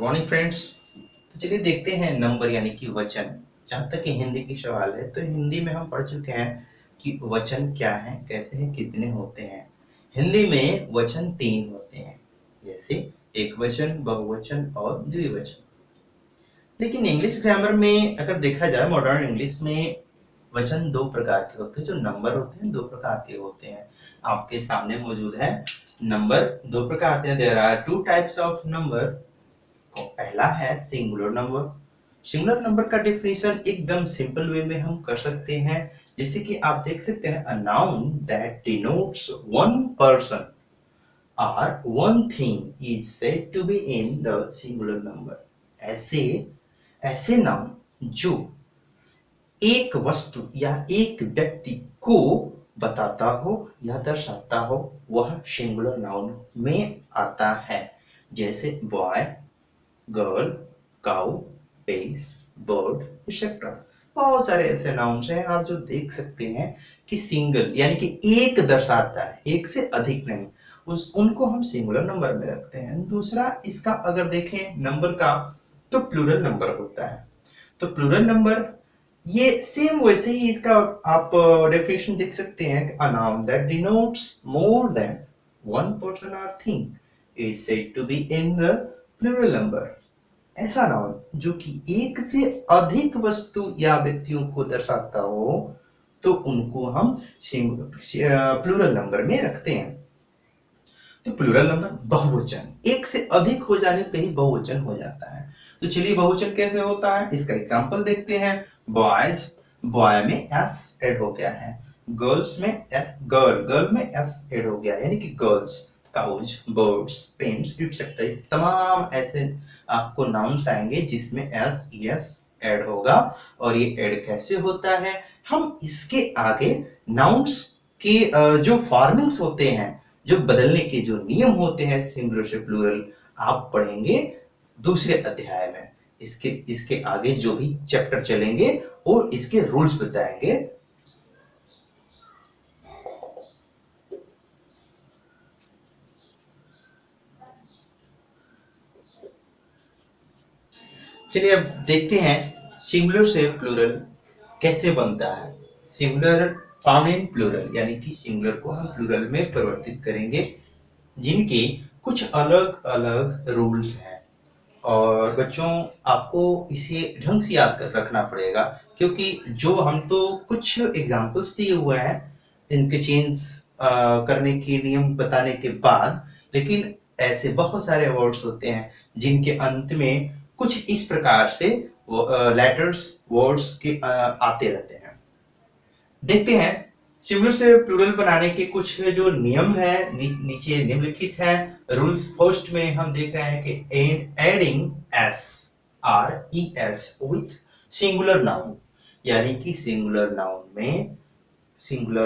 Morning friends. तो चलिए देखते हैं नंबर यानी कि वचन। जहाँ तक कि हिंदी की सवाल है तो हिंदी में हम पढ़ चुके हैं कि वचन क्या है, कैसे हैं, कितने होते हैं। हिंदी में वचन 3 होते हैं, जैसे एक वचन, बहुवचन और द्विवचन। लेकिन इंग्लिश ग्रामर में अगर देखा जाए, मॉडर्न इंग्लिश में वचन 2 प्रकार के होते हैं। जो नंबर होते हैं 2 प्रकार के होते हैं। आपके सामने मौजूद है नंबर 2 प्रकार के। There are 2 types of number. पहला है सिंगुलर नंबर। सिंगुलर नंबर का डेफिनेशन एकदम सिंपल वे में हम कर सकते हैं, जैसे कि आप देख सकते हैं a noun that denotes one person or one thing is said to be in the singular number. ऐसे ऐसे नाउन जो एक वस्तु या एक व्यक्ति को बताता हो या दर्शाता हो, वह सिंगुलर नाउन में आता है। जैसे boy, girl, cow, pace, bird, etcetera. बहुत सारे ऐसे नाउन्स हैं आप जो देख सकते हैं कि सिंगल यानी कि एक दर्शाता है, एक से अधिक नहीं। उस उनको हम सिंगुलर नंबर में रखते हैं। दूसरा इसका अगर देखें नंबर का, तो प्लूरल नंबर होता है। तो प्लूरल नंबर ये सेम वैसे ही इसका आप डेफिनेशन देख सकते हैं। A noun that denotes more than one person or thing is said to be in the plural number. ऐसा नाउन जो कि एक से अधिक वस्तु या व्यक्तियों को दर्शाता हो, तो उनको हम प्लूरल नंबर में रखते हैं। तो प्लूरल नंबर बहुवचन, एक से अधिक हो जाने पे ही बहुवचन हो जाता है। तो चलिए बहुवचन कैसे होता है इसका एग्जांपल देखते हैं। बॉयज, बॉय में एस ऐड हो गया है। गर्ल्स में एस, गर्ल, गर्ल में एस ऐड हो गया यानी कि girls. Cows, birds, pens, etcetera, इस तमाम ऐसे आपको नाउन्स आएंगे जिसमें एस एस ऐड होगा। और ये ऐड कैसे होता है, हम इसके आगे नाउन्स के जो फॉर्मिंग्स होते हैं, जो बदलने के जो नियम होते हैं सिंगुलर से प्लूरल, आप पढ़ेंगे दूसरे अध्याय में। इसके इसके आगे जो भी चैप्टर चलेंगे और इसके रूल्स बताएंगे। चलिए अब देखते हैं सिंगुलर से प्लूरल कैसे बनता है। सिंगुलर फॉर्म इन प्लूरल यानी कि सिंगुलर को हम प्लूरल में परिवर्तित करेंगे, जिनके कुछ अलग अलग रूल्स हैं। और बच्चों आपको इसे ढंग से याद कर रखना पड़ेगा, क्योंकि जो हम तो कुछ एग्जांपल्स दिए हुए हैं इनके चेंज करने के नियम बताने के बाद, लेकिन ऐसे बहुत सारे वर्ड्स होते हैं जिनके अंत में कुछ इस प्रकार से लेटर्स वर्ड्स के आते रहते हैं। देखते हैं सिंगुलर से प्लूरल बनाने के कुछ जो नियम है नीचे निम्नलिखित है रूल्स। फर्स्ट में हम देख रहे हैं कि adding S R E S with singular noun, यानी कि सिंगुलर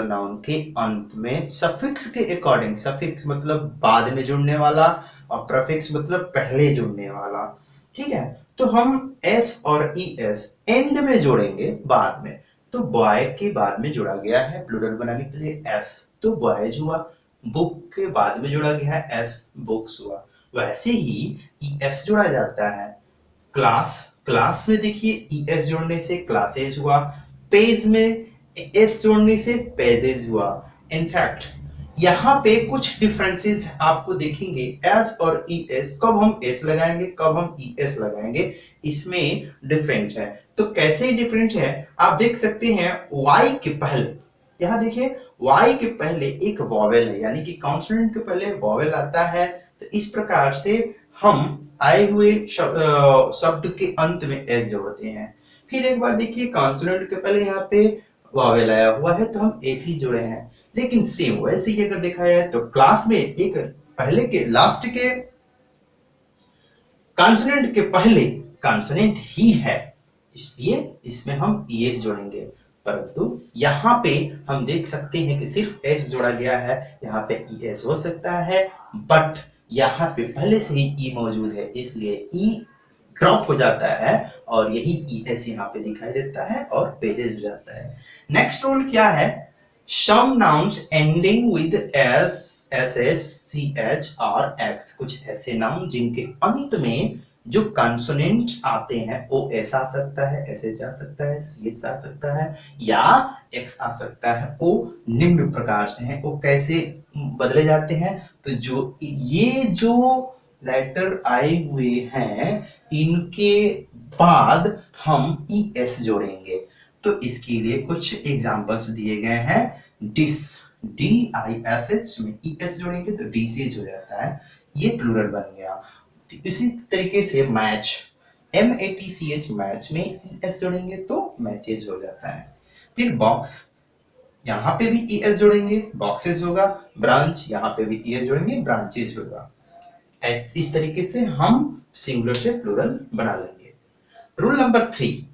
नाउन के अंत में सफिक्स के अकॉर्डिंग, सफिक्स मतलब बाद में जुड़ने वाला और प्रीफिक्स मतलब पहले जुड़ने वाला। ठीक है, तो हम एस और ई एस एंड में जोड़ेंगे बाद में। तो बॉय के बाद में जोड़ा गया है प्लूरल बनाने के लिए एस, तो बॉयज हुआ। बुक के बाद में जोड़ा गया है एस, बुक्स हुआ। वैसे ही ई एस जोड़ा जाता है। क्लास, क्लास में देखिए ई एस जोड़ने से क्लासेज हुआ। पेज में एस जोड़ने से पेजेस हुआ। इनफैक्ट यहाँ पे कुछ डिफरेंसेस आपको देखेंगे। एस और ई एस, कब हम एस लगाएंगे कब हम ई एस लगाएंगे, इसमें डिफरेंस है। तो कैसे डिफरेंस है आप देख सकते हैं। वाई के पहले, यहाँ देखिए वाई के पहले एक वॉवेल है, यानी कि कॉन्सोनेंट के पहले वॉवेल आता है। तो इस प्रकार से हम आए हुए शब्द के अंत में एस जोड़ते हैं। फिर एक बार देखिए कॉन्सोनेंट के पहले यहाँ पे वॉवेल आया हुआ है तो हम एस ही जोड़े हैं। लेकिन सेम वैसे ही अगर देखा जाए तो क्लास में एक पहले के लास्ट के कॉन्सोनेंट के पहले कॉन्सोनेंट ही है, इसलिए इसमें हम एस जोड़ेंगे। परंतु यहाँ पे हम देख सकते हैं कि सिर्फ एस जोड़ा गया है, यहाँ पे ई एस हो सकता है, बट यहाँ पे पहले से ही ई मौजूद है, इसलिए ई ड्रॉप हो जाता है और यही ई एस यहाँ पे दिखाई देता है और पेजेस हो जाता है। नेक्स्ट रूल क्या है, some nouns ending with S, S H, C H और एक्स, कुछ ऐसे नाउन जिनके अंत में जो कॉन्सोनेंट्स आते हैं ओ एस आ सकता है, एस एच आ सकता है, सी एच आ सकता है या एक्स आ सकता है। वो निम्न प्रकार से हैं। वो कैसे बदले जाते हैं? तो जो लेटर आए हुए हैं इनके बाद हम ई एस जोड़ेंगे। तो इसके लिए कुछ एग्जांपल्स दिए गए हैं। Dish, D I S H में ई एस जोड़ेंगे तो डिसेज हो जाता है, ये प्लूरल बन गया। इसी तरीके से match, M A T C H, match में ई एस जोड़ेंगे तो मैचेज हो जाता है। फिर बॉक्स, यहाँ पे भी ई एस जोड़ेंगे बॉक्सेस होगा। ब्रांच, यहाँ पे भी ई एस जोड़ेंगे ब्रांचेज होगा। इस तरीके से हम सिंगुलर से प्लूरल बना लेंगे। रूल नंबर 3,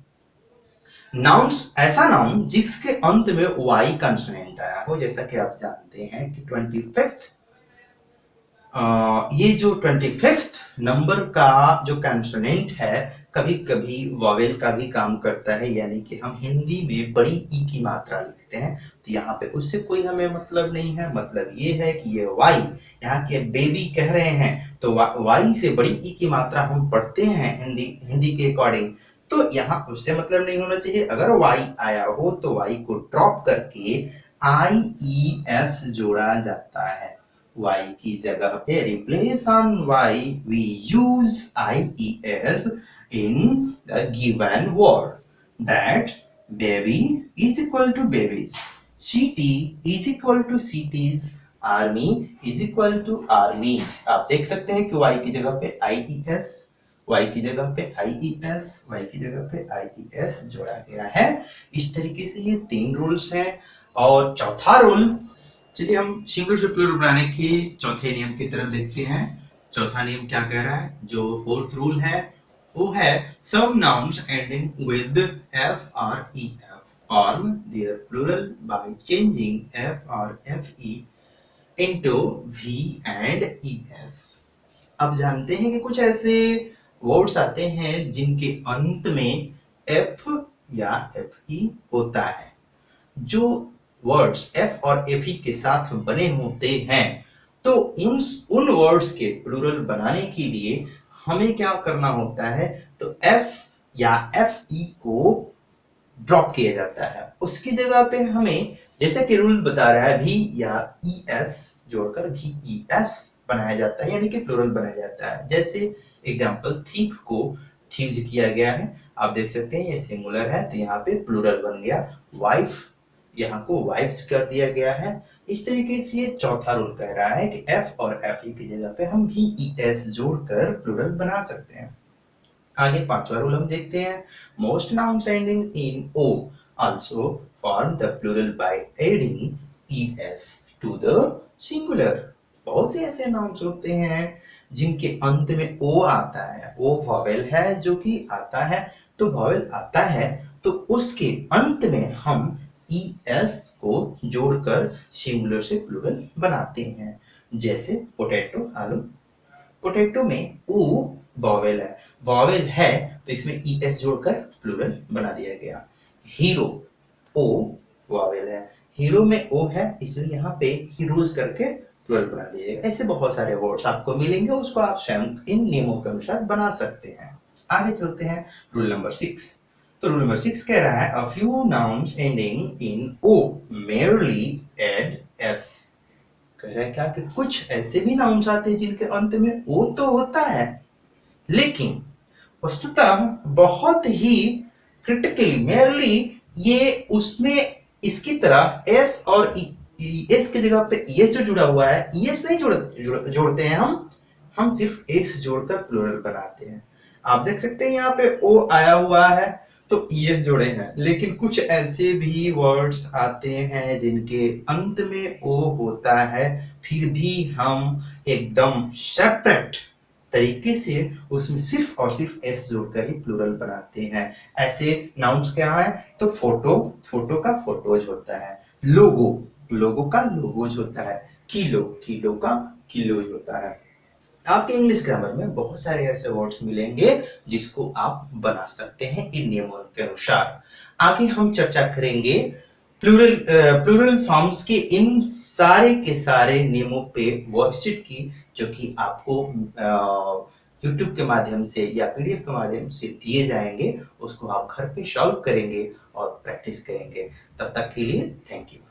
नाउन्स, ऐसा नाउन जिसके अंत में वाई कंसोनेंट आया हो। जैसा कि आप जानते हैं कि 25th, ये जो 25th नंबर का जो कंसोनेंट है कभी कभी वॉवेल का भी काम करता है, यानी कि हम हिंदी में बड़ी ई की मात्रा लिखते हैं तो यहाँ पे उससे कोई हमें मतलब नहीं है। मतलब ये है कि ये वाई, यहाँ के बेबी कह रहे हैं तो वाई से बड़ी ई की मात्रा हम पढ़ते हैं हिंदी के अकॉर्डिंग, तो यहाँ उससे मतलब नहीं होना चाहिए। अगर वाई आया हो तो वाई को ड्रॉप करके आई ई एस जोड़ा जाता है। y की जगह पे replace on y we use ies in the given word, that baby is equal to babies, city is equal to cities, army is equal to armies। आप देख सकते हैं कि y की जगह पे ies, y की जगह पे ies, y की जगह पे ies जोड़ा गया है। इस तरीके से ये 3 रूल्स हैं। और चौथा रूल, चलिए हम सिंगुलर से प्लूरल बनाने के चौथे नियम की तरफ देखते हैं। चौथा नियम क्या कह रहा है? जो फोर्थ रूल है वो है some nouns ending with f or e f form their plural by changing f or f e into v and e s. अब जानते हैं कि कुछ ऐसे वर्ड्स आते हैं जिनके अंत में एफ या एफ ई होता है। जो वर्ड्स एफ और एफ ई के साथ बने होते हैं तो उन वर्ड्स के प्लूरल बनाने के लिए हमें क्या करना होता है? तो एफ या एफ ई को ड्रॉप किया जाता है। उसकी जगह पे हमें, जैसे कि रूल बता रहा है, भी या ई एस जोड़कर भी ई एस बनाया जाता है, यानी कि प्लूरल बनाया जाता है। जैसे एग्जांपल, थीफ को थीव्स किया गया है, आप देख सकते हैं ये सिंगुलर है तो यहाँ पे प्लूरल बन गया। वाइफ, यहाँ को वाइफ्स कर दिया गया है। इस तरीके से ये चौथा रूल कह रहा है कि एफ और एफ ई की जगह पे हम भी ई एस जोड़कर प्लूरल बना सकते हैं। आगे पांचवा रूल हम देखते हैं। Most nouns ending in O also form the plural by adding E S to the singular. बहुत से ऐसे नाउन्स होते हैं जिनके अंत में ओ आता है, ओ वॉवेल है जो कि आता है, तो वॉवेल आता है तो उसके अंत में हम ई एस को जोड़कर सिंगुलर से प्लूरल बनाते हैं। जैसे पोटैटो, आलू। पोटैटो में ओ वॉवेल है, वॉवेल है तो इसमें ई एस जोड़कर प्लूरल बना दिया गया। हीरो, ओ वॉवेल है, हीरो में ओ है इसलिए यहाँ पे हीरोज करके प्लूरल बना दिया जाएगा। ऐसे बहुत सारे वर्ड्स आपको मिलेंगे, उसको आप स्वयं इन नियमों के अनुसार बना सकते हैं। आगे चलते हैं रूल नंबर 6। तो रूल नंबर 6 कह रहा है, a few nouns ending in o merely add s। कह रहा है क्या कि कुछ ऐसे भी नाउन्स आते हैं जिनके अंत में ओ तो होता है लेकिन वस्तुतः बहुत ही क्रिटिकली मेयरली ये उसमें इसकी तरह एस और एस की जगह पे एस जो जुड़ा हुआ है, एस नहीं जोड़ते हैं हम सिर्फ एस जोड़कर प्लूरल बनाते हैं। आप देख सकते हैं यहाँ पे ओ आया हुआ है तो एस जोड़े हैं, लेकिन कुछ ऐसे भी वर्ड्स आते हैं जिनके अंत में ओ होता है फिर भी हम एकदम सेपरेट तरीके से उसमें सिर्फ और सिर्फ एस जोड़कर ही प्लूरल बनाते हैं। ऐसे नाउन्स क्या है? तो फोटो, फोटो का फोटोज होता है। लोगो, लोगो का लोगोज होता है। किलो, किलो का किलोज होता है। आपके इंग्लिश ग्रामर में बहुत सारे ऐसे वर्ड्स मिलेंगे जिसको आप बना सकते हैं इन नियमों के अनुसार। आगे हम चर्चा करेंगे प्लूरल फॉर्म्स के इन सारे के सारे नियमों पे वर्कशीट की, जो कि आपको यूट्यूब के माध्यम से या पीडीएफ के माध्यम से दिए जाएंगे, उसको आप घर पे सॉल्व करेंगे और प्रैक्टिस करेंगे। तब तक के लिए थैंक यू।